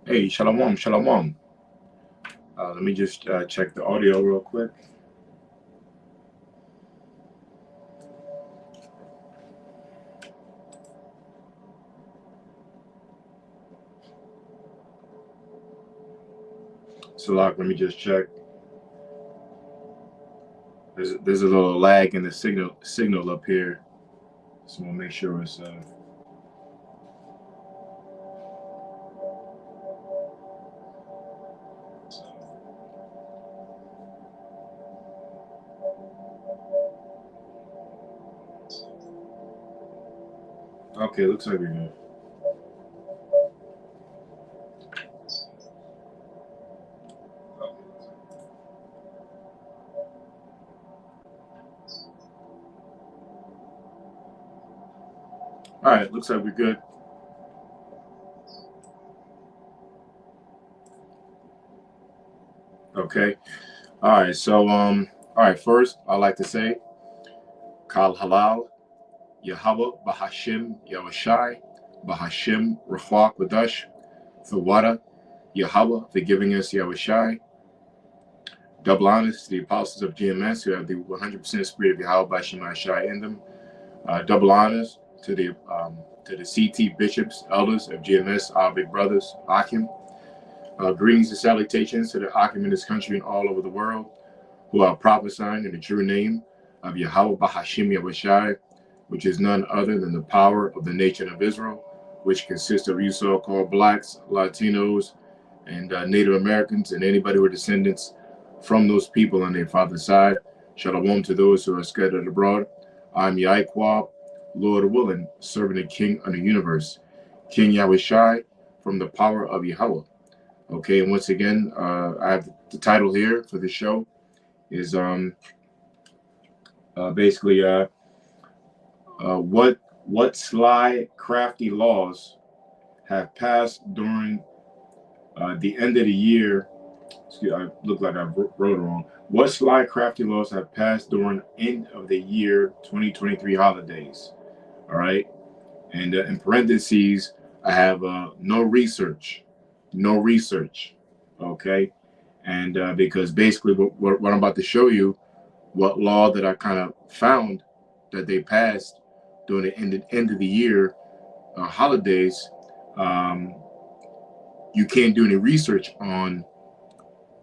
Hey, shalom, shalom. Let me just check the audio real quick. Salak, let me just check. There's a little lag in the signal up here, so we'll make sure it's. Okay, looks like we're good. All right, looks like we're good. Okay. All right. So All right. First, I'd like to say, Kal Halal, Yahweh, Bahashim, Yahushai, Bahashim, Ruach Kodash, Thawada, Yahweh, for giving us Yahushai. Double honors to the apostles of GMS who have the 100% spirit of Yahweh Bashim Shai in them. Double honors to the CT bishops, elders of GMS, our big brothers, Akim. Greetings and salutations to the Akim in this country and all over the world who are prophesying in the true name of Yahweh Bahashim Yahushai, which is none other than the power of the nation of Israel, which consists of you so-called blacks, Latinos, and Native Americans, and anybody who are descendants from those people on their father's side. Shalom to those who are scattered abroad. I'm Yaquab, Lord willing, servant and King of the universe, King Yahushai, from the power of Yahweh. Okay, and once again, I have the title here for the show is basically what sly, crafty laws have passed during the end of the year. Excuse, I look like I wrote it wrong. What sly, crafty laws have passed during end of the year 2023 holidays? All right, and in parentheses, I have no research, no research. Okay, and because basically what I'm about to show you, what law that I kind of found that they passed during the end of the year holidays, um, you can't do any research on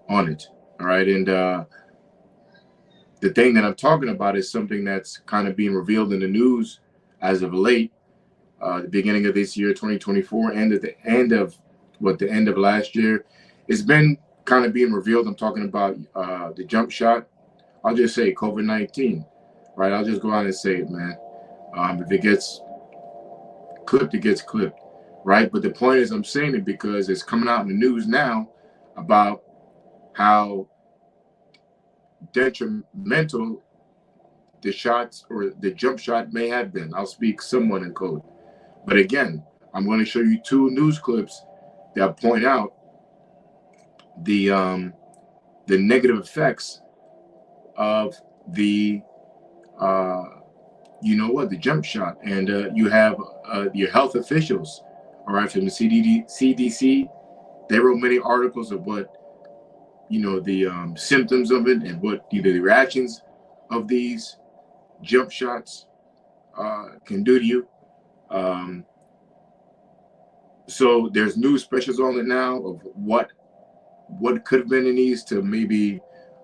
it. All right, and the thing that I'm talking about is something that's kind of being revealed in the news as of late, the beginning of this year, 2024, and at the end of the end of last year. It's been kind of being revealed. I'm talking about the jump shot. I'll just say COVID-19, right? I'll just go out and say it, man. If it gets clipped, it gets clipped, right? But the point is, I'm saying it because it's coming out in the news now about how detrimental the shots or the jump shot may have been. I'll speak somewhat in code. But again, I'm going to show you two news clips that point out the negative effects of the the jump shot, and you have your health officials, all right, from the CDC. They wrote many articles of what the symptoms of it and what the reactions of these jump shots can do to you. Um, so there's new specials on it now of what could have been in these to maybe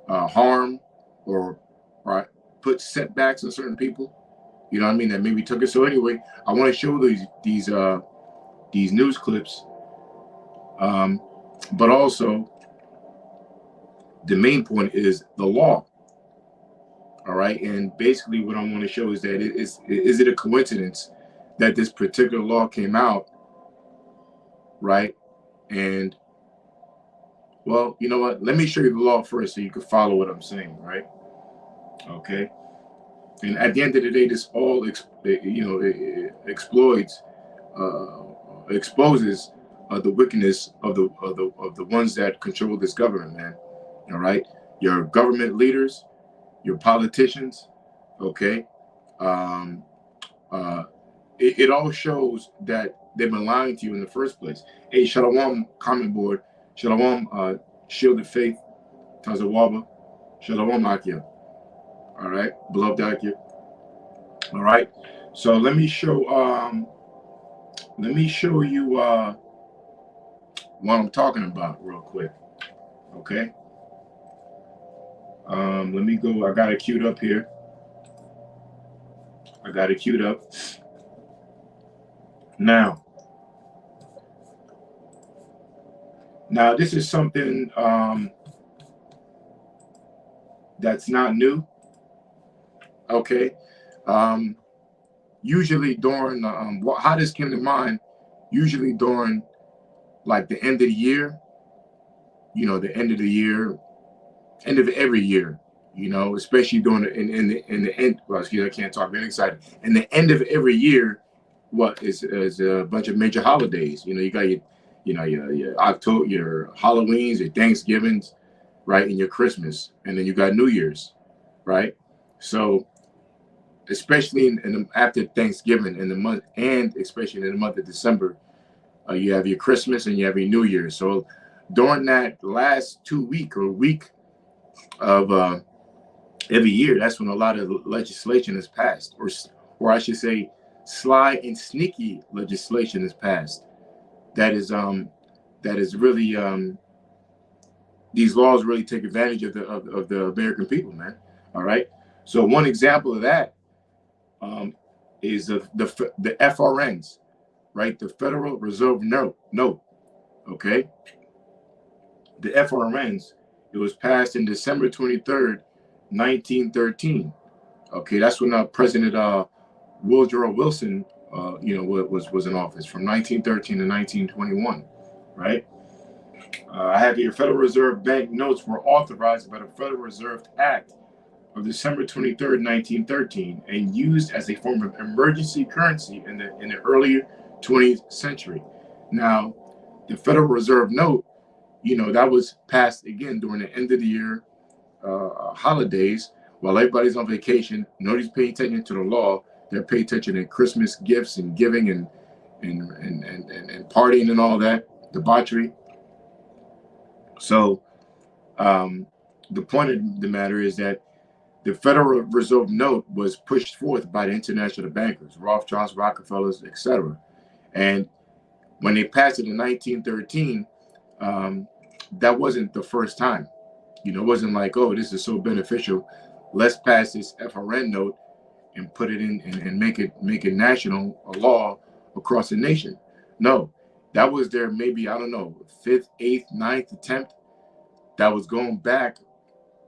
harm or right, put setbacks on certain people. You know what I mean? That maybe took it. So anyway, I want to show these news clips, um, but also the main point is the law. All right, and basically what I want to show is that is it a coincidence that this particular law came out, right? And well, you know what? Let me show you the law first so you can follow what I'm saying, right? Okay. And at the end of the day, this all exploits, uh, exposes the wickedness of the ones that control this government, man. All right, your government leaders, your politicians, okay, um, uh, it all shows that they've been lying to you in the first place. Hey, Shalom, comment board. Shalom, Shield of Faith, Tazawaba. Shalom, Akia. All right, beloved Akia. All right. So let me show you what I'm talking about real quick. Okay. Let me go. I got it queued up here. Now this is something that's not new. Okay. Usually during how this came to mind, usually during like the end of the year, the end of the year, end of every year, especially during in the end. Well, excuse me, I can't talk. Very excited. In the end of every year, what is a bunch of major holidays. You got your October, your Halloweens, your Thanksgivings, right, and your Christmas, and then you got New Year's, right? So, especially after Thanksgiving in the month, and especially in the month of December, you have your Christmas and you have your New Year's. So, during that last 2 week or week of every year, that's when a lot of legislation is passed, or I should say, sly and sneaky legislation is passed. That is really these laws really take advantage of the American people, man. All right. So one example of that is the FRNs, right? The Federal Reserve Note. Okay. The FRNs. It was passed in December 23rd, 1913. Okay, that's when President Woodrow Wilson, was in office from 1913 to 1921, right? I have here, Federal Reserve Bank notes were authorized by the Federal Reserve Act of December 23rd, 1913, and used as a form of emergency currency in the early 20th century. Now, the Federal Reserve Note, that was passed again during the end of the year holidays, while everybody's on vacation. Nobody's paying attention to the law. They're paying attention to Christmas gifts and giving and partying and all that debauchery. So the point of the matter is that the Federal Reserve Note was pushed forth by the international bankers, Rothschilds, Rockefellers, etc. And when they passed it in 1913, that wasn't the first time. It wasn't like, oh, this is so beneficial, let's pass this FRN note and put it in and make it national, a law across the nation. No, that was their maybe, I don't know, 5th, 8th, 9th attempt. That was going back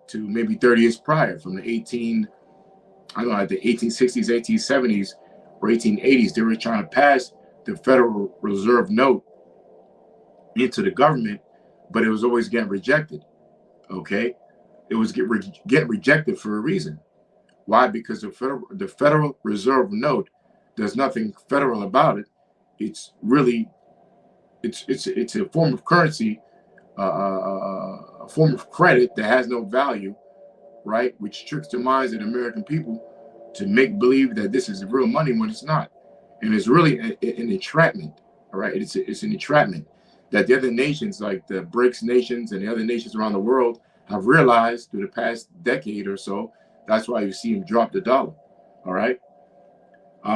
to maybe 30 years prior, from the 1860s, 1870s, or 1880s. They were trying to pass the Federal Reserve Note into the government, but it was always getting rejected. Okay, it was getting rejected for a reason. Why? Because the Federal Reserve Note does nothing federal about it. It's really it's a form of currency, a form of credit that has no value, right? Which tricks the minds of the American people to make believe that this is real money when it's not, and it's really an entrapment. All right, it's an entrapment that the other nations, like the BRICS nations and the other nations around the world, have realized through the past decade or so. That's why you see them drop the dollar. All right.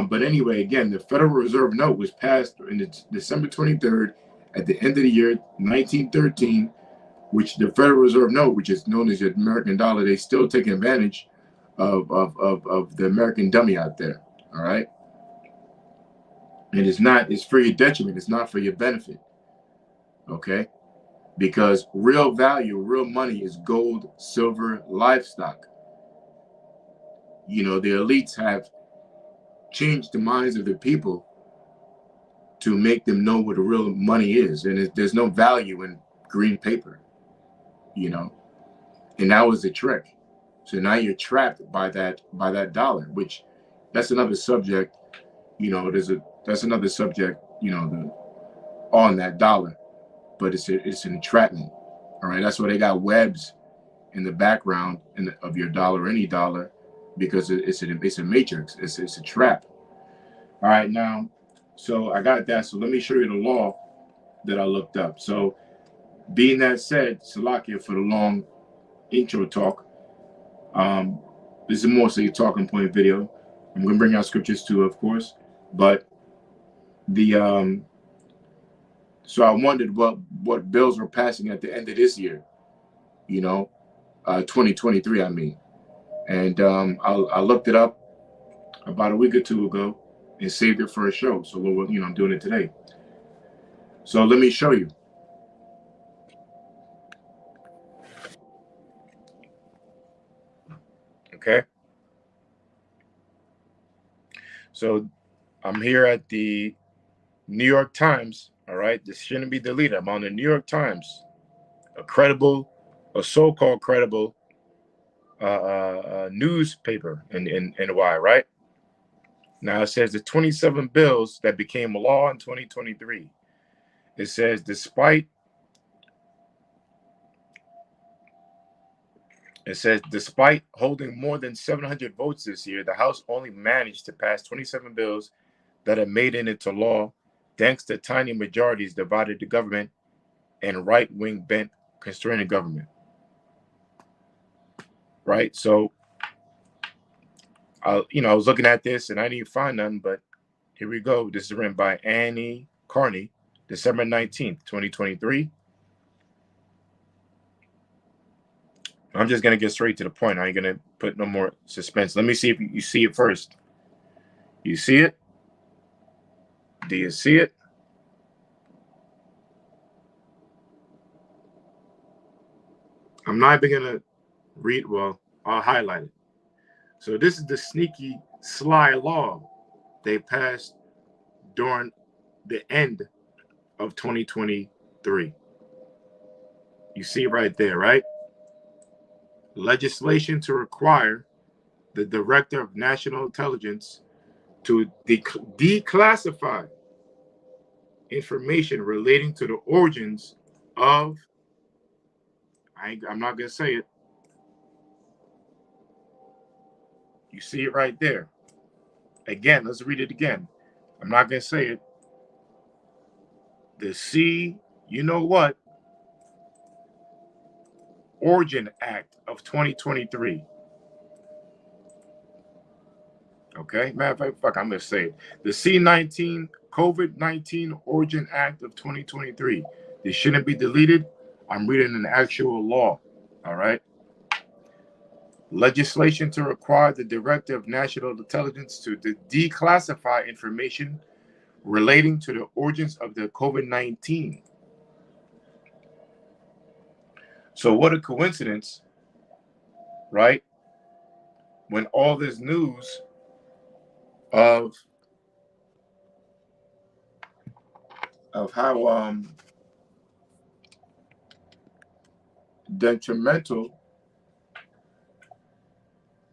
But anyway, again, the Federal Reserve Note was passed in December 23rd at the end of the year 1913, which the Federal Reserve Note, which is known as the American dollar, they still take advantage of the American dummy out there. All right. And it's for your detriment. It's not for your benefit. Okay. Because real value, real money is gold, silver, livestock. The elites have changed the minds of the people to make them know what the real money is. And there's no value in green paper, and that was the trick. So now you're trapped by that dollar, which that's another subject, that's another subject, on that dollar, but it's an entrapment. All right. That's why they got webs in the background of your dollar, any dollar, because it's a matrix. It's a trap. All right, now, so I got that. So let me show you the law that I looked up. So being that said, Salakia for the long intro talk. This is more so your talking point video. I'm gonna bring out scriptures too, of course. But the so I wondered what bills were passing at the end of this year, 2023, I mean. And I looked it up about a week or two ago and saved it for a show. So I'm doing it today. So let me show you. Okay. So I'm here at the New York Times. All right. This shouldn't be deleted. I'm on the New York Times, a so-called credible newspaper in NY, right? Now it says the 27 bills that became law in 2023. It says despite holding more than 700 votes this year, the House only managed to pass 27 bills that have made it into law thanks to tiny majorities divided the government and right-wing bent constraining government. Right? So, I was looking at this and I didn't find none, but here we go. This is written by Annie Carney, December 19th, 2023. I'm just going to get straight to the point. I ain't going to put no more suspense. Let me see if you see it first. You see it? Do you see it? I'm not even going to read. Well, I'll highlight it. So this is the sneaky, sly law they passed during the end of 2023. You see right there, right? Legislation to require the Director of National Intelligence to declassify information relating to the origins of, I'm not going to say it. You see it right there. Again, let's read it again. I'm not going to say it. The Origin Act of 2023. Okay, matter of fact, I'm going to say it. The C-19 COVID-19 Origin Act of 2023. This shouldn't be deleted. I'm reading an actual law. All right. Legislation to require the Director of National Intelligence to declassify information relating to the origins of the COVID-19. So what a coincidence, right? When all this news of how detrimental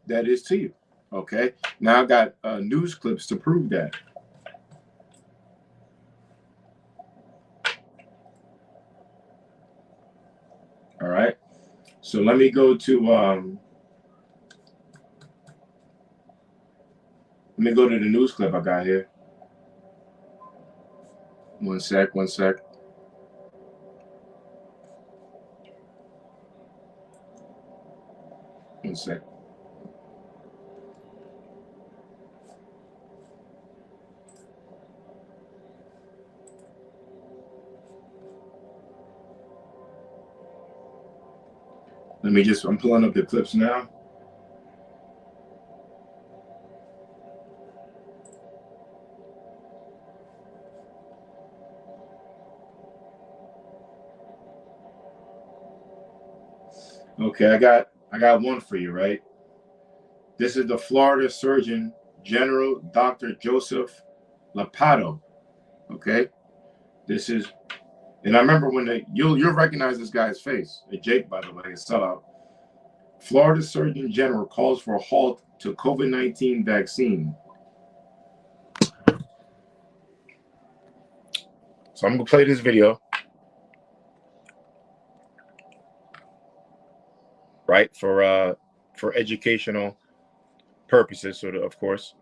that is to you. Okay. Now I got news clips to prove that. All right. So let me go to the news clip I got here. One sec. One sec. I'm pulling up the clips now. Okay, I got one for you, right? This is the Florida Surgeon General, Dr. Joseph Lapato. Okay, and I remember when you'll recognize this guy's face. Jake, by the way, is sellout. Florida Surgeon General calls for a halt to COVID-19 vaccine. So I'm gonna play this video, right, for educational purposes, of course.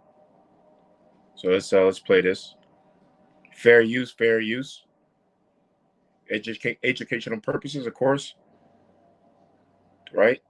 So let's play this. Fair use, fair use. Educational purposes, of course. Right?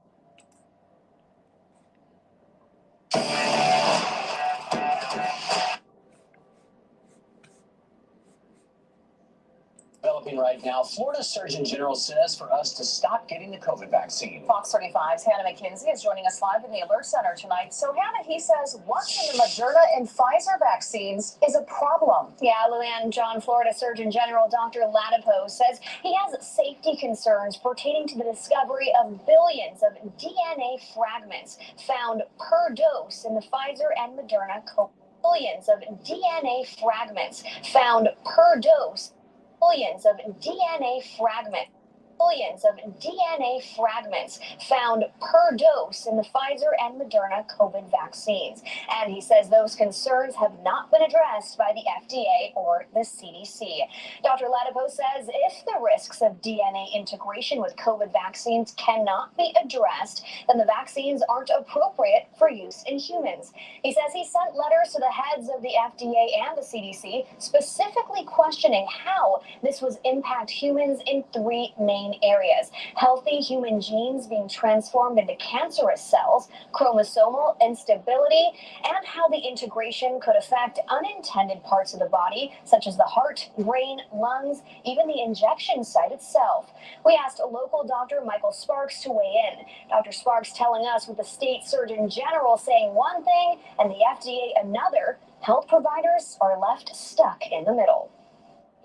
Developing right now, Florida Surgeon General says for us to stop getting the COVID vaccine. Fox 35's Hannah McKenzie is joining us live in the Alert Center tonight. So, Hannah, he says what's in the Moderna and Pfizer vaccines is a problem. Yeah, Luann, John, Florida Surgeon General Dr. Latipo says he has safety concerns pertaining to the discovery of billions of DNA fragments found per dose in the Pfizer and Moderna COVID. Billions of DNA fragments found per dose. Billions of DNA fragments. Billions of DNA fragments found per dose in the Pfizer and Moderna COVID vaccines. And he says those concerns have not been addressed by the FDA or the CDC. Dr. Latipo says if the risks of DNA integration with COVID vaccines cannot be addressed, then the vaccines aren't appropriate for use in humans. He says he sent letters to the heads of the FDA and the CDC specifically questioning how this would impact humans in three main areas: healthy human genes being transformed into cancerous cells, chromosomal instability, and how the integration could affect unintended parts of the body, such as the heart, brain, lungs, even the injection site itself. We asked a local Dr. Michael Sparks to weigh in. Dr. Sparks telling us with the state surgeon general saying one thing and the FDA another, health providers are left stuck in the middle.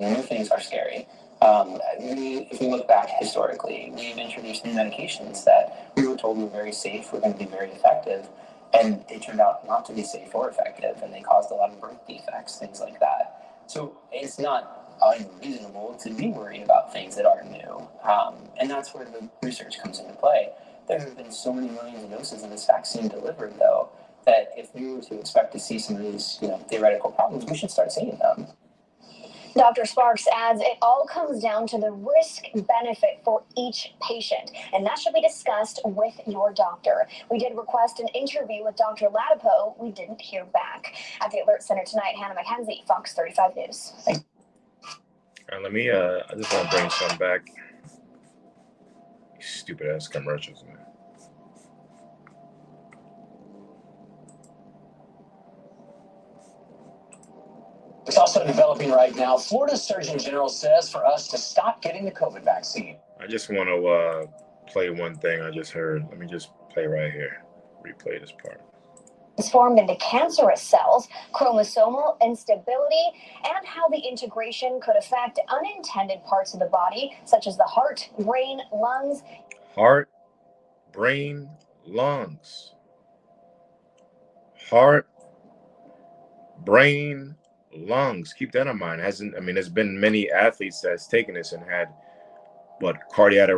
New things are scary. If we look back historically, we've introduced new medications that we were told were very safe, were going to be very effective, and they turned out not to be safe or effective, and they caused a lot of birth defects, things like that. So it's not unreasonable to be worried about things that aren't new, and that's where the research comes into play. There have been so many millions of doses of this vaccine delivered, though, that if we were to expect to see some of these, theoretical problems, we should start seeing them. Dr. Sparks adds it all comes down to the risk-benefit for each patient, and that should be discussed with your doctor. We did request an interview with Dr. Latipo. We didn't hear back. At the Alert Center tonight, Hannah McKenzie, Fox 35 News. Let me, I just want to bring some back. Stupid-ass commercials, man. It's also developing right now. Florida Surgeon General says for us to stop getting the COVID vaccine. I just want to play one thing I just heard. Let me just play right here. Replay this part. Transformed into cancerous cells, chromosomal instability, and how the integration could affect unintended parts of the body, such as the heart, brain, lungs. Heart, brain, lungs. Heart, brain, lungs. Keep that in mind. There's been many athletes that's taken this and had cardiac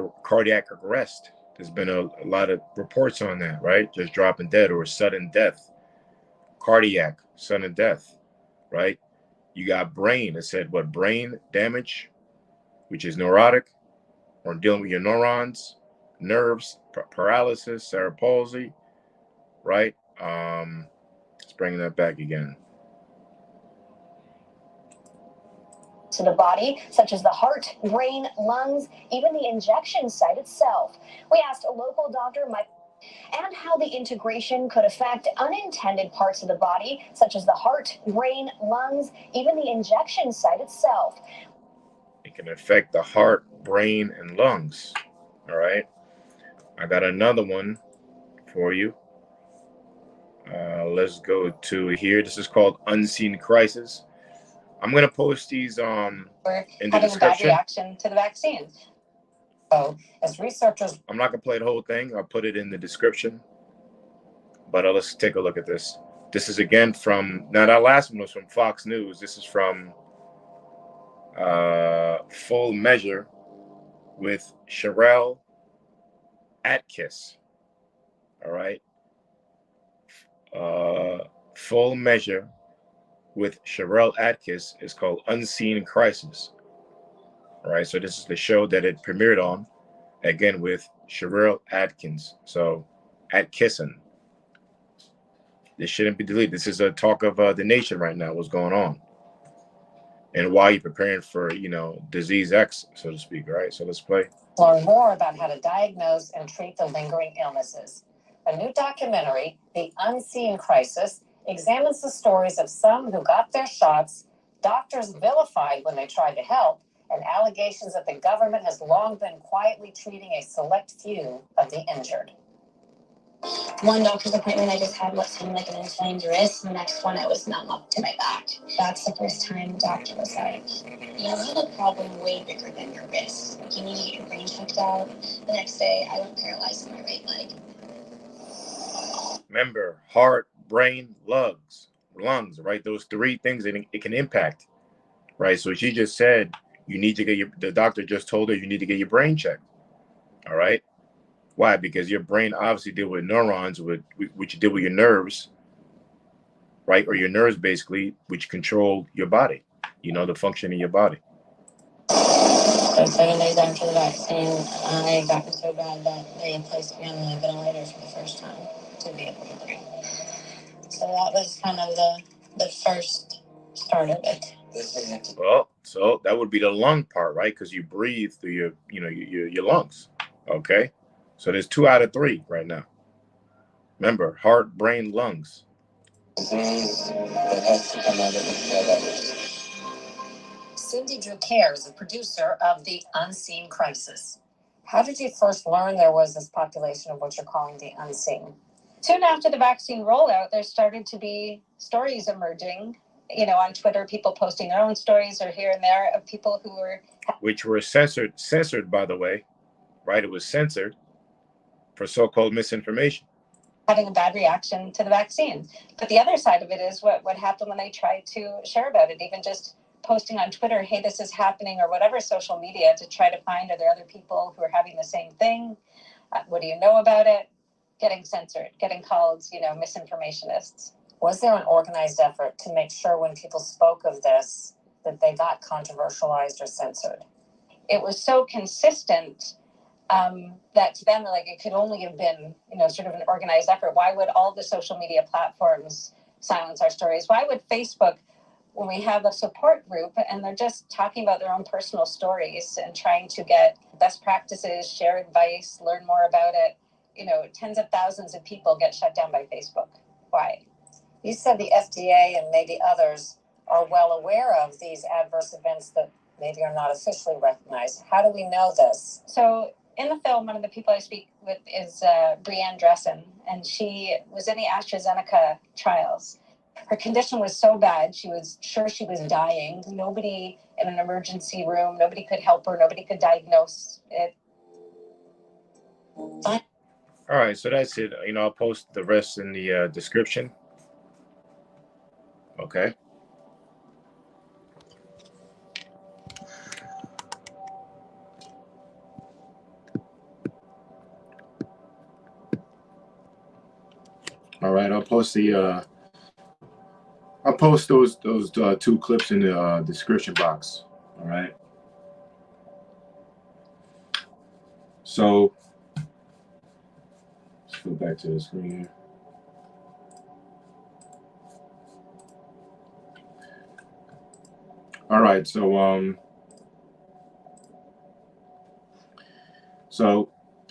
arrest. There's been a lot of reports on that, right? Just dropping dead or sudden death. Cardiac, sudden death, right? You got brain. It said brain damage, which is neurotic, or dealing with your neurons, nerves, paralysis, cerebral palsy, right? Let's bring that back again. To the body, such as the heart, brain, lungs, even the injection site itself. We asked a local doctor, and how the integration could affect unintended parts of the body, such as the heart, brain, lungs, even the injection site itself. It can affect the heart, brain, and lungs. All right. I got another one for you. Let's go to here. This is called Unseen Crisis. I'm going to post these in the description. Having a bad reaction to the vaccine. So, as researchers... I'm not going to play the whole thing. I'll put it in the description. But let's take a look at this. This is again from... Now, that last one was from Fox News. This is from Full Measure with Sherelle Atkins. All right. Full Measure with Sherelle Atkins is called Unseen Crisis. All right, so this is the show that it premiered on, again with Sherelle Atkins. So, Atkinson. This shouldn't be deleted. This is a talk of the nation right now. What's going on, and why you're preparing for disease X, so to speak. Right. So let's play. Learn more about how to diagnose and treat the lingering illnesses. A new documentary, The Unseen Crisis, examines the stories of some who got their shots, doctors vilified when they tried to help, and allegations that the government has long been quietly treating a select few of the injured. One doctor's appointment I just had what seemed like an inflamed wrist. The next one, it was numb up to my back. That's the first time the doctor was like, you have a problem way bigger than your wrist. Like, you need to get your brain checked out. The next day, I went paralyzed in my right leg. Remember, heart, brain, lungs, right? Those three things it can impact, right? So she just said you need to get the doctor just told her you need to get your brain checked. All right. Why? Because your brain obviously deal with neurons, which deal with your nerves, right? Or your nerves basically, which control your body, the function in your body. So 7 days after the vaccine, I got so bad that they placed me on the ventilator for the first time to be able to breathe. So that was kind of the first start of it. Well, so that would be the lung part, right? Because you breathe through your lungs. Okay. So there's 2 out of 3 right now. Remember, heart, brain, lungs. Cindy Drucker is the producer of The Unseen Crisis. How did you first learn there was this population of what you're calling the unseen? Soon after the vaccine rollout, there started to be stories emerging, on Twitter, people posting their own stories or here and there of people who were... Which were censored, by the way, right? It was censored for so-called misinformation. Having a bad reaction to the vaccine. But the other side of it is what happened when they tried to share about it, even just posting on Twitter, hey, this is happening, or whatever social media to try to find, are there other people who are having the same thing? What do you know about it? Getting censored, getting called, misinformationists. Was there an organized effort to make sure when people spoke of this that they got controversialized or censored? It was so consistent that to them, like, it could only have been, sort of an organized effort. Why would all the social media platforms silence our stories? Why would Facebook, when we have a support group and they're just talking about their own personal stories and trying to get best practices, share advice, learn more about it, tens of thousands of people get shut down by Facebook? Why? You said the FDA and maybe others are well aware of these adverse events that maybe are not officially recognized. How do we know this? So in the film, one of the people I speak with is Brianne Dressen, and she was in the AstraZeneca trials. Her condition was so bad, she was sure she was dying. Nobody in an emergency room, nobody could help her, nobody could diagnose it. All right, so that's it. I'll post the rest in the description. Okay. All right, I'll post those 2 clips in the description box. All right. So let's go back to the screen here. All right, so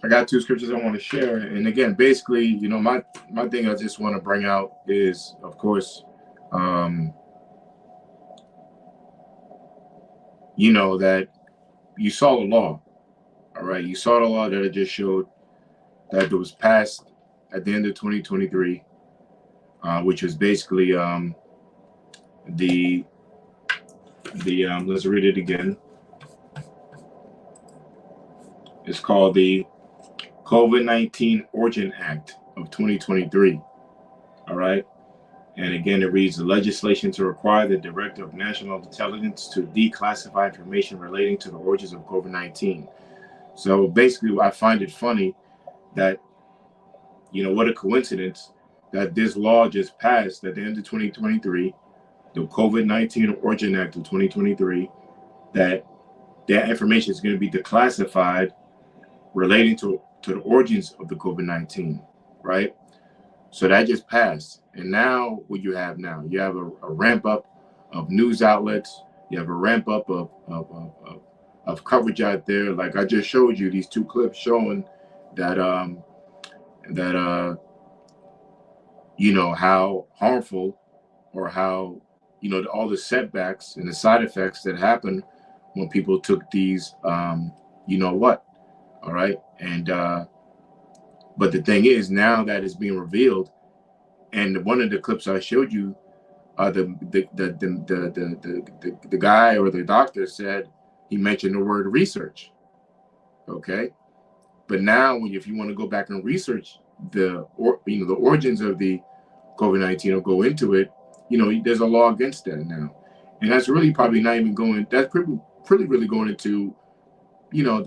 I got 2 scriptures I want to share, and again, basically, my thing I just want to bring out is, of course, that you saw the law. All right, you saw the law that I just showed that it was passed at the end of 2023, which was basically the let's read it again. It's called the COVID-19 Origin Act of 2023. All right. And again, it reads, the legislation to require the Director of National Intelligence to declassify information relating to the origins of COVID-19. So basically, I find it funny that, what a coincidence that this law just passed at the end of 2023, the COVID-19 Origin Act of 2023, that information is going to be declassified relating to the origins of the COVID-19, right? So that just passed. And now what you have now, you have a ramp up of news outlets. You have a ramp up of coverage out there. Like I just showed you these two clips showing that you know, how harmful or how, you know, all the setbacks and the side effects that happen when people took these you know what, all right. And but the thing is, now that it's being revealed, and one of the clips I showed you, the guy or the doctor said, he mentioned the word research. Okay. But now if you want to go back and research the origins of the COVID-19 or go into it, you know, there's a law against that now. And that's really probably not even going, that's pretty really going into, you know,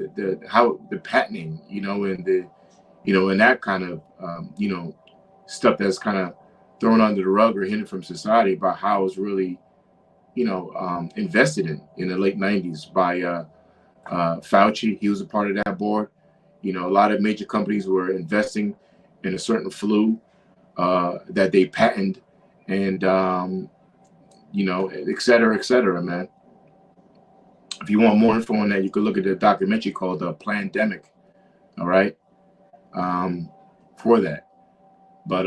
how the patenting, you know, and the, you know, and that kind of, you know, stuff that's kind of thrown under the rug or hidden from society about how it's really, you know, invested in the late 90s by Fauci. He was a part of that board. You know, a lot of major companies were investing in a certain flu that they patented, and you know, et cetera, man. If you want more info on that, you could look at the documentary called The Plandemic. All right, for that. But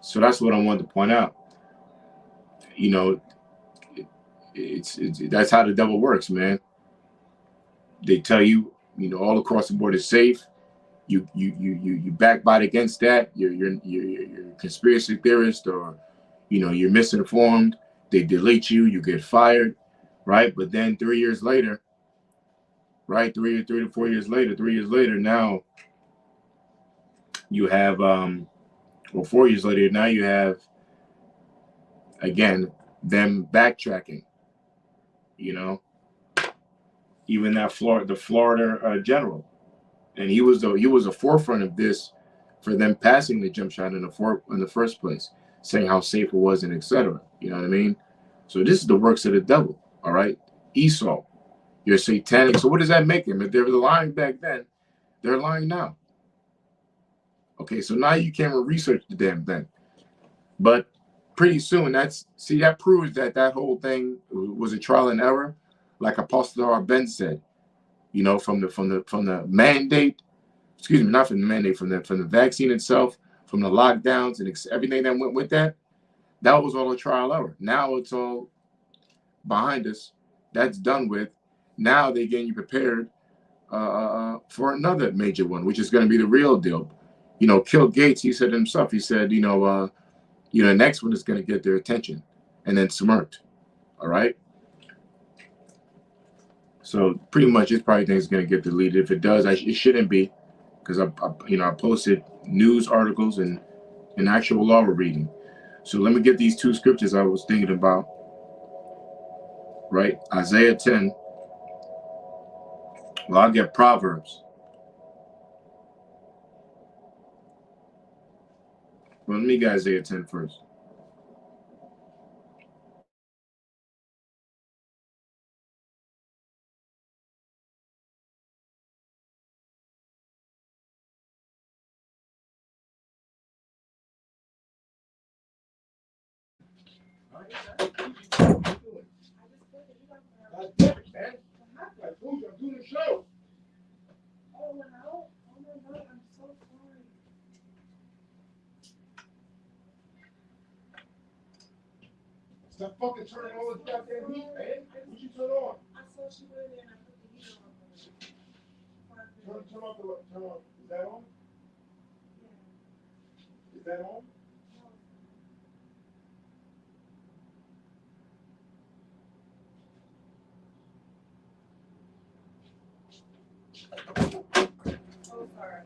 so that's what I wanted to point out. You know, it's that's how the devil works, man. They tell you, you know, all across the board is safe. You backbite against that. You're a conspiracy theorist, or you know, you're misinformed. They delete you. You get fired, right? But then 3 years later, right, 3 to 4 years later, 3 years later, now you have well, 4 years later, now you have again them backtracking. You know, even that the Florida general, and he was a forefront of this for them passing the jump shot in the first place, saying how safe it was and etc. You know what I mean? So this is the works of the devil. All right, Esau, you're satanic. So what does that make them? If they were lying back then, they're lying now. Okay, so now you can't research the damn thing. But pretty soon, that proves that whole thing was a trial and error, like Apostle Ben said. You know, from the mandate, excuse me, not from the mandate, from the vaccine itself, from the lockdowns and everything that went with that. That was all a trial error. Now it's all behind us. That's done with. Now they're getting you prepared for another major one, which is going to be the real deal. You know, Kill Gates, he said himself, he said, the next one is going to get their attention, and then smirked. All right. So pretty much, it's probably things going to get deleted. If it does, it shouldn't be, because I posted news articles and actual law we're reading. So let me get these two scriptures I was thinking about. Right, Isaiah 10. Well, I'll get Proverbs. Well, let me get Isaiah 10 first. God damn it, man. I told you I'm doing the show. Oh, no. Oh, my God. I'm so sorry. Stop fucking turning on the goddamn heat, man. What you turn on? I saw she went in there and I put the heater on. Turn off the light. Turn on. Is that on? Yeah. Is that on? Oh, sorry.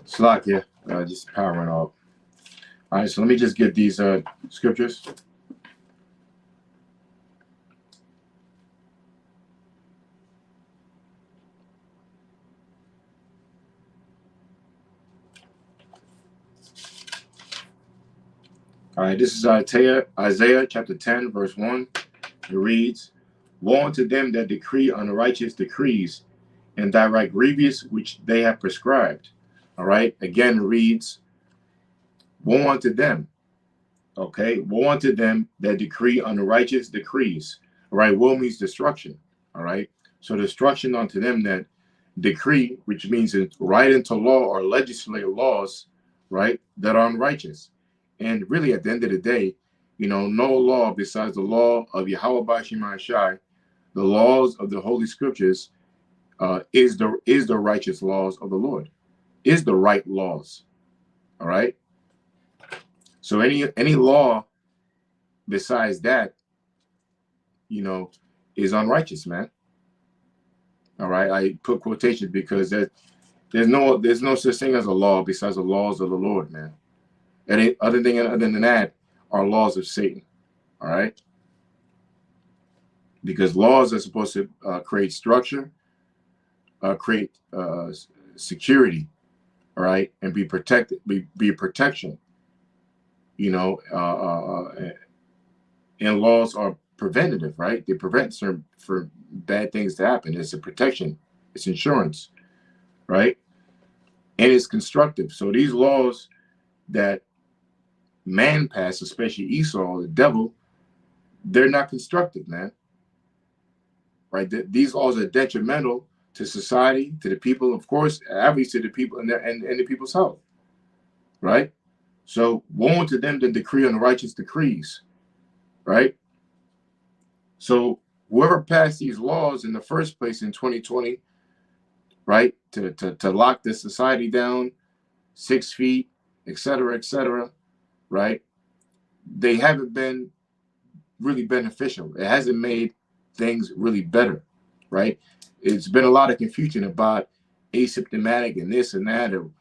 Slack, yeah. Just power went off. All right, so let me just get these scriptures. All right, this is Isaiah chapter 10, verse 1. It reads, "Woe unto them that decree unrighteous decrees, and that right grievous which they have prescribed." All right, again it reads, "Woe unto them." Okay, woe unto them that decree unrighteous decrees. All right, woe means destruction. All right, so destruction unto them that decree, which means to write into law or legislate laws, right, that are unrighteous. And really, at the end of the day, no law besides the law of Yahweh Bashim Shai, the laws of the Holy Scriptures, is the righteous laws of the Lord, is the right laws. All right. So any law besides that, is unrighteous, man. All right. I put quotations because there's no such thing as a law besides the laws of the Lord, man. And other than that are laws of Satan. All right. Because laws are supposed to create structure, create security, all right, and be protected, be a protection. And laws are preventative, right? They prevent for bad things to happen. It's a protection, it's insurance, right? And it's constructive. So these laws that man passed, especially Esau, the devil, they're not constructive, man. Right? These laws are detrimental to society, to the people, of course, obviously to the people and the people's health. Right? So woe unto them that decree unrighteous decrees. Right? So whoever passed these laws in the first place in 2020, right, to lock this society down, 6 feet, et cetera, right, they haven't been really beneficial. It hasn't made things really better, right? It's been a lot of confusion about asymptomatic and this and that, or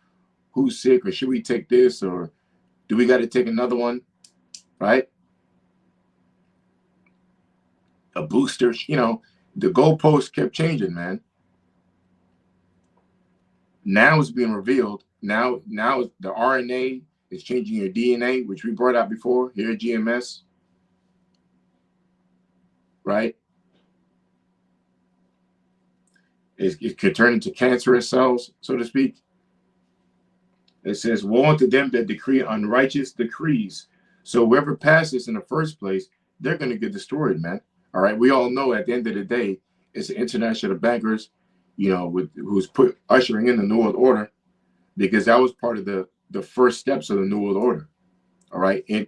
who's sick, or should we take this, or do we got to take another one, right? A booster, the goalposts kept changing, man. Now it's being revealed. Now the RNA is changing your DNA, which we brought out before here at GMS, right? It could turn into cancerous cells, so to speak. It says, woe unto them that decree unrighteous decrees. So whoever passed this in the first place, they're going to get destroyed, man. All right. We all know at the end of the day, it's the international bankers, who's ushering in the New World Order, because that was part of the first steps of the New World Order. All right. In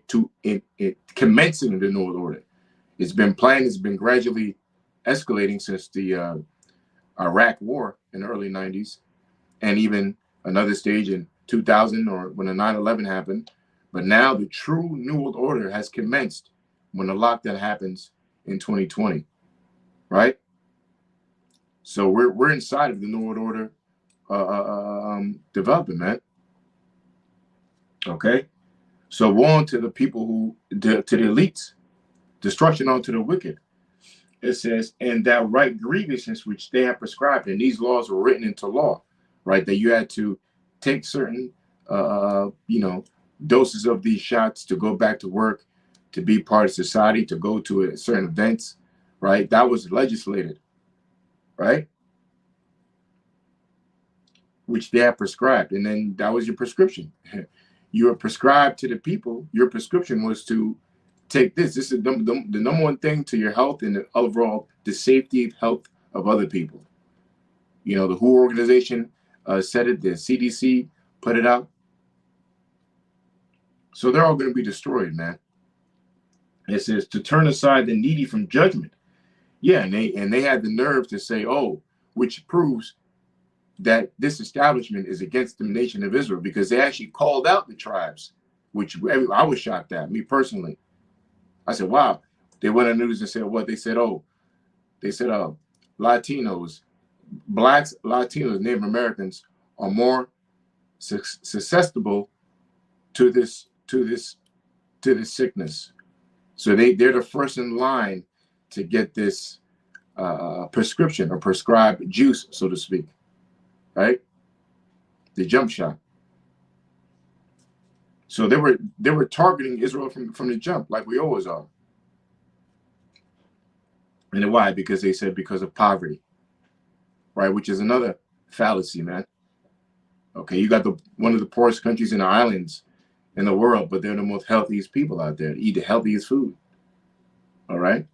commencing the New World Order. It's been planned. It's been gradually escalating since the Iraq War in the early 90s, and even another stage in 2000 or when the 9/11 happened. But now the true New World Order has commenced when the lockdown happens in 2020, right? So we're inside of the New World Order development, man. Okay, so woe to the people to the elites, destruction unto the wicked. It says, and that right grievousness which they have prescribed, and these laws were written into law, right? That you had to take certain, doses of these shots to go back to work, to be part of society, to go to certain events, right? That was legislated, right? Which they have prescribed, and then that was your prescription. You were prescribed to the people. Your prescription was to take this. This is the number one thing to your health and the overall the safety of health of other people. The WHO organization said it. The CDC put it out. So they're all going to be destroyed, man. It says to turn aside the needy from judgment. Yeah, and they had the nerve to say, which proves that this establishment is against the nation of Israel, because they actually called out the tribes, which I was shocked at, me personally. I said, wow. They went on the news and said what? They said, Latinos, blacks, Latinos, Native Americans are more susceptible to this sickness. So they're the first in line to get this prescription or prescribed juice, so to speak, right? The jump shot. So they were targeting Israel from the jump, like we always are. And why? Because they said because of poverty, right? Which is another fallacy, man. Okay, you got one of the poorest countries in the islands in the world, but they're the most healthiest people out there. Eat the healthiest food. All right.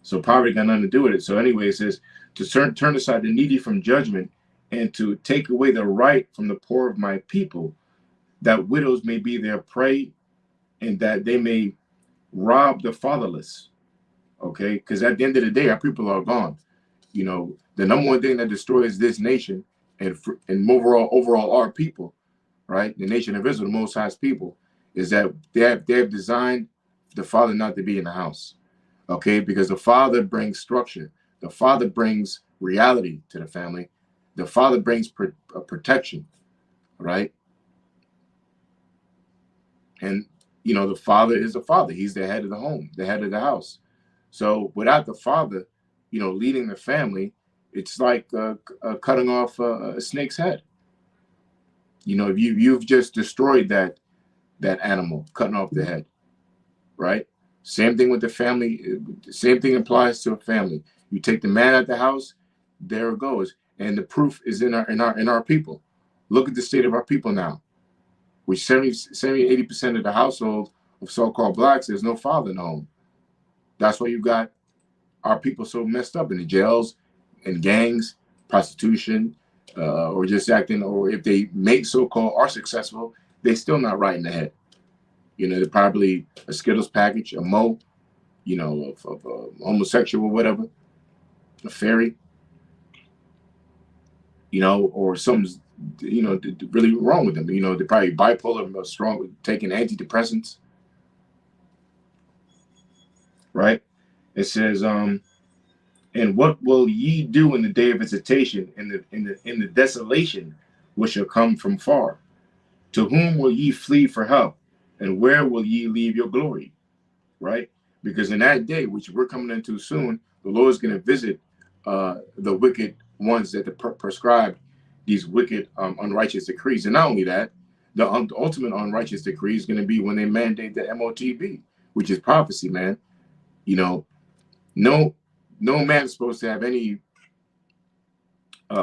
So poverty got nothing to do with it. So anyway, it says to turn aside the needy from judgment, and to take away the right from the poor of my people, that widows may be their prey, and that they may rob the fatherless. Okay, because at the end of the day, our people are gone. You know, the number one thing that destroys this nation and overall our people, right? The nation of Israel, the Most High's people, is that they have designed the father not to be in the house. Okay, because the father brings structure, the father brings reality to the family, the father brings protection, right? And you know, the father is the father. He's the head of the home, the head of the house. So without the father, you know, leading the family, it's like cutting off a snake's head. You know, if you've just destroyed that animal, cutting off the head, right? Same thing with the family. Same thing applies to a family. You take the man out the house, there it goes. And the proof is in our people. Look at the state of our people now. With 80% of the household of so-called blacks, there's no father in the home. That's why you got our people so messed up in the jails and gangs, prostitution, or just acting, or if they make so-called are successful, they still not right in the head. You know, they're probably a Skittles package, a Mo, you know, of homosexual or whatever, a fairy, you know, or something's, you know, really wrong with them. You know, they're probably bipolar, or strong, taking antidepressants, right? It says, and what will ye do in the day of visitation, in the desolation which shall come from far? To whom will ye flee for help? And where will ye leave your glory? Right? Because in that day, which we're coming into soon, the Lord is going to visit the wicked ones that prescribed these wicked, unrighteous decrees. And not only that, the ultimate unrighteous decree is going to be when they mandate the MOTB, which is prophecy, man. You know, no man is supposed to have any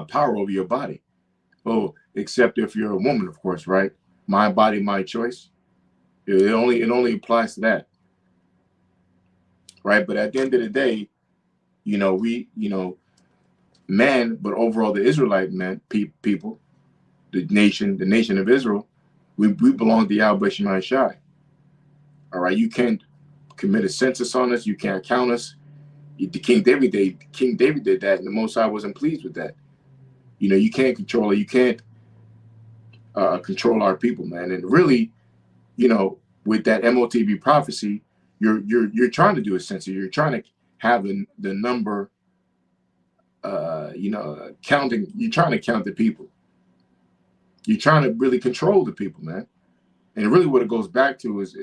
power over your body. Oh, except if you're a woman, of course, right? My body, my choice. It only applies to that, right? But at the end of the day, you know, man, but overall the Israelite man, people, the nation of Israel, we belong to Yahweh Shemai Shai. All right, you can't commit a census on us. You can't count us. King David did that, and the Most High wasn't pleased with that. You know, you can't control it. You can't control our people, man. And really, you know, with that MOTB prophecy, you're trying to do a census. You're trying to have the number, you know, counting. You're trying to count the people. You're trying to really control the people, man. And really, what it goes back to is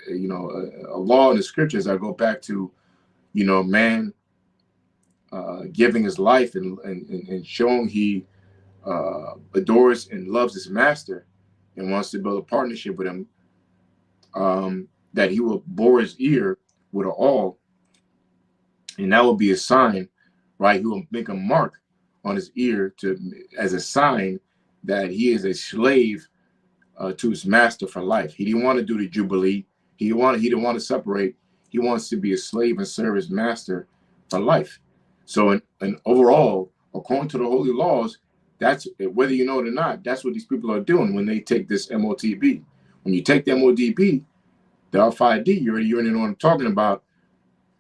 you know, a law in the scriptures. I go back to, you know, man giving his life and showing he adores and loves his master and wants to build a partnership with him, that he will bore his ear with an awl, and that will be a sign, right? He will make a mark on his ear as a sign that he is a slave to his master for life. He didn't want to do the Jubilee. He didn't want to separate. He wants to be a slave and serve his master for life. So, and overall, according to the holy laws, that's, whether you know it or not, that's what these people are doing when they take this MOTB. When you take the MOTB, the R5D, you already know what I'm talking about.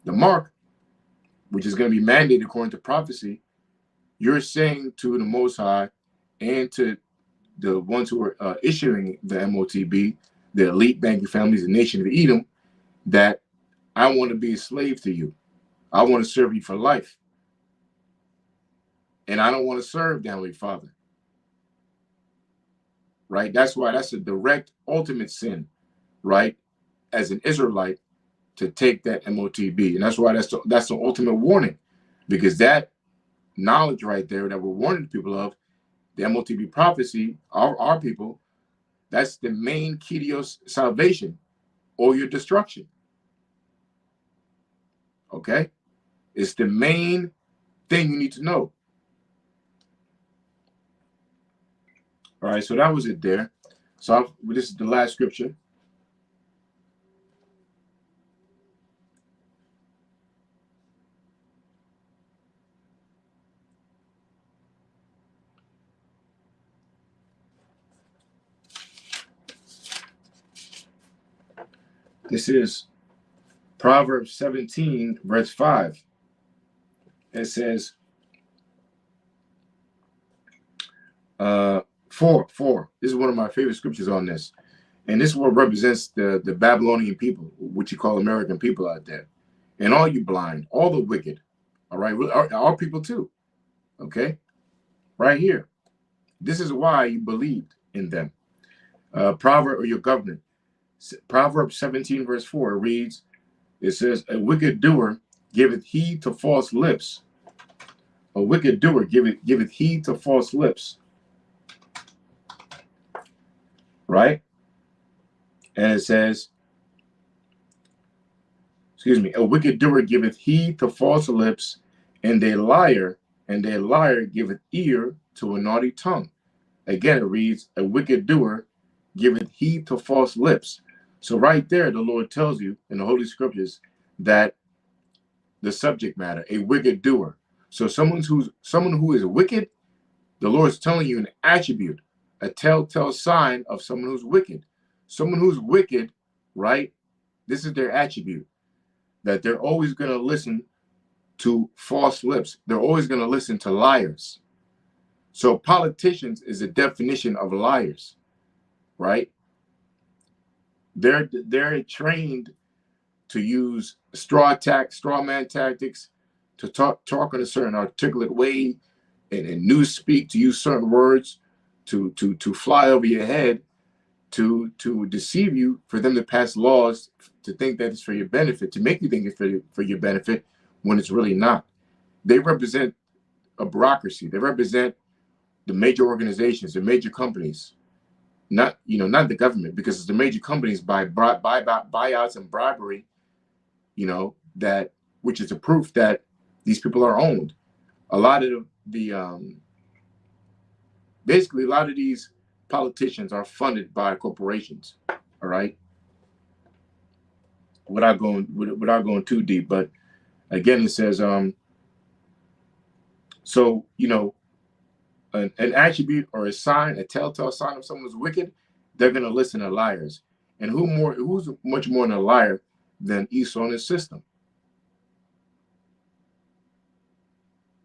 The mark, which is going to be mandated according to prophecy, you're saying to the Most High and to the ones who are issuing the MOTB, the elite banking families, the nation of Edom, that I want to be a slave to you. I want to serve you for life. And I don't want to serve the Heavenly Father. Right? That's why that's a direct, ultimate sin, right? As an Israelite, to take that MOTB. And that's why that's the ultimate warning. Because that knowledge right there that we're warning people of, the MOTB prophecy, our people, That's the main key to your salvation or your destruction. Okay? It's the main thing you need to know. All right, so that was it there. So this is the last scripture. This is Proverbs 17, verse 5. It says, 4. This is one of my favorite scriptures on this. And this is what represents the Babylonian people, which you call American people out there. And all you blind, all the wicked, all right, our people too, okay? Right here. This is why you believed in them. Proverb or your government. Proverbs 17, verse 4 reads, it says, a wicked doer giveth heed to false lips. A wicked doer giveth heed to false lips. Right? And it says, a wicked doer giveth heed to false lips, and a liar giveth ear to a naughty tongue. Again, it reads, a wicked doer giveth heed to false lips. So right there, the Lord tells you in the Holy Scriptures that the subject matter, a wicked doer. So someone who is wicked, the Lord's telling you an attribute, a telltale sign of someone who's wicked. Someone who's wicked, right? This is their attribute, that they're always going to listen to false lips. They're always going to listen to liars. So politicians is a definition of liars, right? They're trained to use straw man tactics, to talk in a certain articulate way, and newspeak, to use certain words, to fly over your head, to deceive you, for them to pass laws, to think that it's for your benefit, to make you think it's for your benefit when it's really not. They represent a bureaucracy. They represent the major organizations, the major companies, not the government, because it's the major companies by buyouts and bribery, that, which is a proof that these people are owned. A lot of basically a lot of these politicians are funded by corporations. All right. Without going too deep, but again, it says, so an attribute or a sign, a telltale sign of someone who's wicked, they're going to listen to liars. And who's much more than a liar than Esau and his system?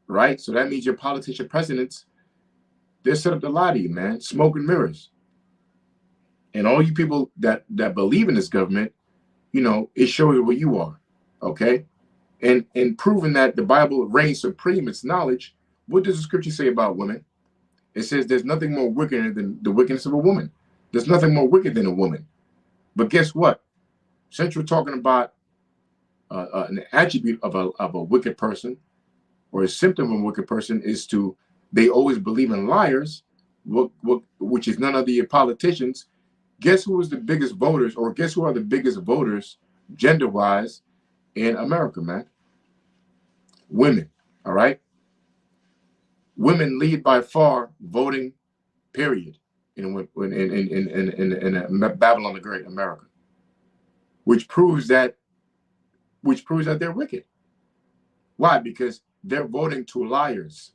Right? So that means your politician presidents, they're set up to lie to you, man. Smoke and mirrors. And all you people that believe in this government, it shows you where you are. Okay? And proving that the Bible reigns supreme, its knowledge, what does the scripture say about women? It says there's nothing more wicked than the wickedness of a woman. There's nothing more wicked than a woman. But guess what? Since we're talking about an attribute of a wicked person, or a symptom of a wicked person, is they always believe in liars, which is none of the politicians. Guess who is the biggest voters, or guess who are the biggest voters gender-wise in America, man? Women. All right. Women lead by far voting, period, in Babylon the Great, America, which proves that they're wicked. Why? Because they're voting to liars.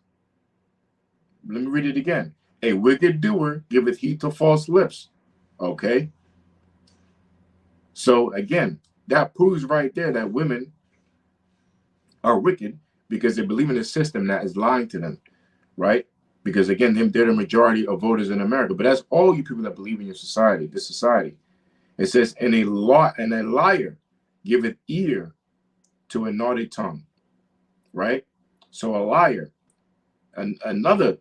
Let me read it again. A wicked doer giveth heed to false lips. Okay. So again, that proves right there that women are wicked because they believe in a system that is lying to them. Right? Because again, they're the majority of voters in America. But that's all you people that believe in your society, this society. It says, and a liar giveth ear to a naughty tongue. Right? So a liar, another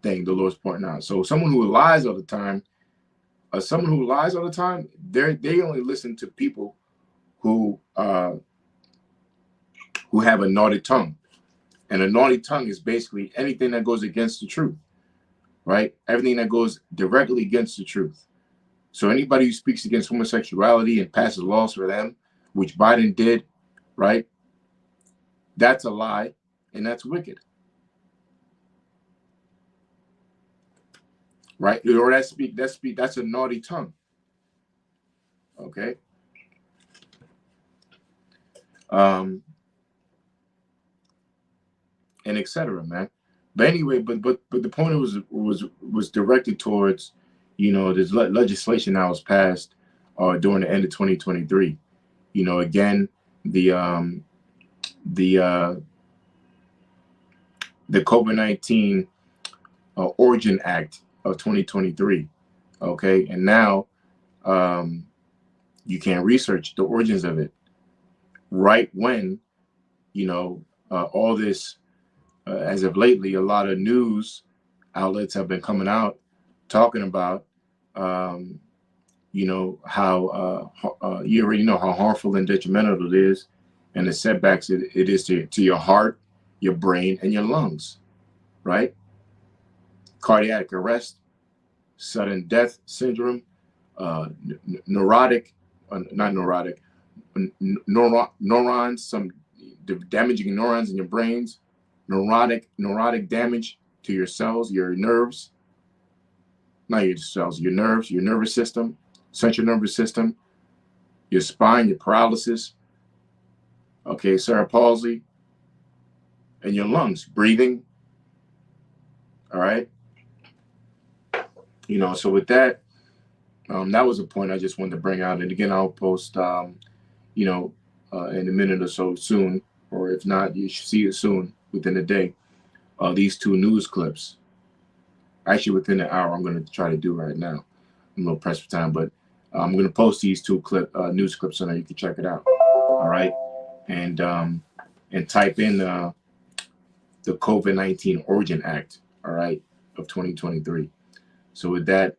thing the Lord's pointing out. So someone who lies all the time, they only listen to people who have a naughty tongue. And a naughty tongue is basically anything that goes against the truth, right? Everything that goes directly against the truth. So anybody who speaks against homosexuality and passes laws for them, which Biden did, right? That's a lie, and that's wicked, right? Or that's a naughty tongue, okay? And etc., man. But anyway, but the point was directed towards, you know, this legislation that was passed during the end of 2023. You know, again, the COVID-19 Origin Act of 2023. Okay, and now you can research the origins of it. Right when, you know, all this, as of lately, a lot of news outlets have been coming out talking about, you know, how you already know how harmful and detrimental it is, and the setbacks it is to your heart, your brain, and your lungs, right? Cardiac arrest, sudden death syndrome, neurons, some damaging neurons in your brains, neurotic damage to your cells, your nerves, not your cells, your nerves, your nervous system, central nervous system, your spine, your paralysis, okay, cerebral palsy, and your lungs, breathing. All right. You know, so with that, that was a point I just wanted to bring out. And again, I'll post, you know, in a minute or so soon, or if not, you should see it soon within a day. These two news clips. Actually, within an hour, I'm going to try to do right now. I'm a little pressed for time, but I'm going to post these two news clips so that you can check it out. All right, and type in the COVID-19 Origin Act. All right, of 2023. So with that,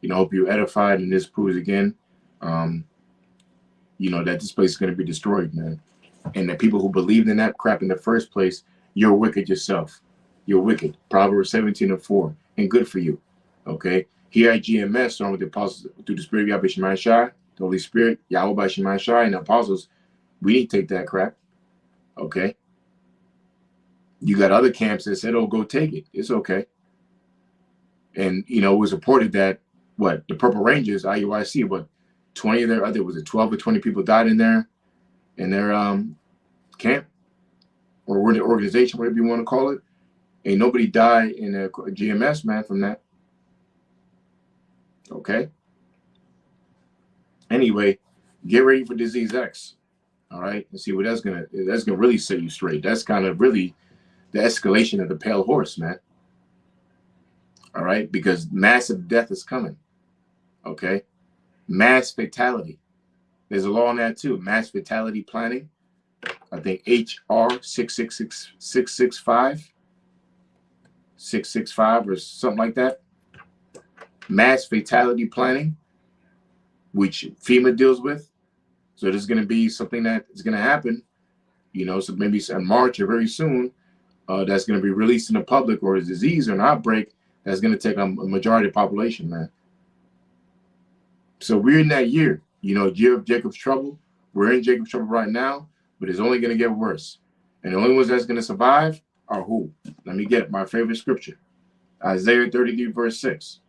you know, hope you're edified, and this proves again, you know, that this place is going to be destroyed, man. And the people who believed in that crap in the first place, you're wicked yourself. You're wicked. Proverbs 17:4. And good for you. Okay? Here at GMS, starting with the apostles, through the Spirit of Yahweh Shemai Shai, the Holy Spirit, Yahweh by Shemai Shai, and the apostles, we need to take that crap. Okay? You got other camps that said, oh, go take it. It's okay. And, you know, it was reported that, what, the Purple Rangers, IUIC, what, 20 of their, I think was it 12 or 20 people died in their camp, or the organization, whatever you want to call it. Ain't nobody died in a GMS, man, from that. Okay. Anyway, get ready for Disease X. All right, and see what that's gonna really set you straight. That's kind of really the escalation of the pale horse, man. All right, because massive death is coming. Okay, mass fatality. There's a law on that too. Mass fatality planning. I think HR 665 or something like that. Mass fatality planning, which FEMA deals with. So there's going to be something that is going to happen, you know, so maybe in March or very soon, that's going to be released in the public, or a disease or an outbreak that's going to take a majority of the population, man. So we're in that year, you know, year of Jacob's trouble. We're in Jacob's trouble right now, but it's only going to get worse. And the only ones that's going to survive are who? Let me get my favorite scripture. Isaiah 33, verse 6.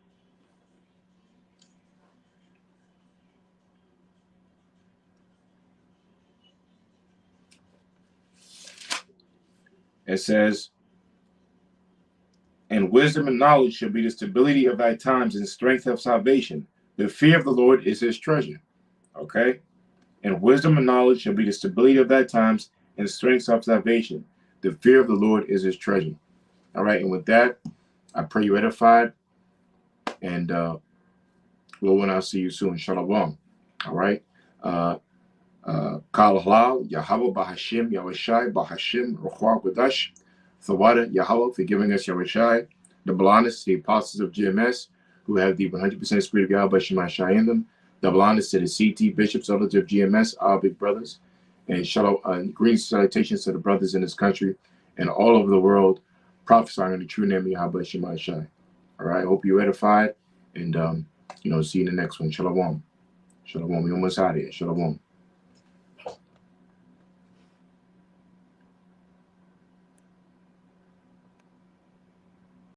It says, and wisdom and knowledge shall be the stability of thy times and strength of salvation. The fear of the Lord is his treasure. Okay? And wisdom and knowledge shall be the stability of thy times and strength of salvation. The fear of the Lord is his treasure. All right, and with that, I pray you edified. And Lord, when I'll see you soon. Shalom. All right. Kal halal, Yahweh Bahashim, Yahushai, Bahashim, Ruchwa Qudash, Thawada, Yahweh for giving us Yahushai, the blindness, the apostles of GMS, who have the 100% Spirit of God by Shemai Shai in them, the blindness to the CT bishops, elders of GMS, our big brothers, and shalom, green salutations to the brothers in this country and all over the world, prophesying in the true name of Yahweh Shemai Shai. All right, I hope you're edified, and See you in the next one. Shalom. Shalom. We almost out of here. Shalom.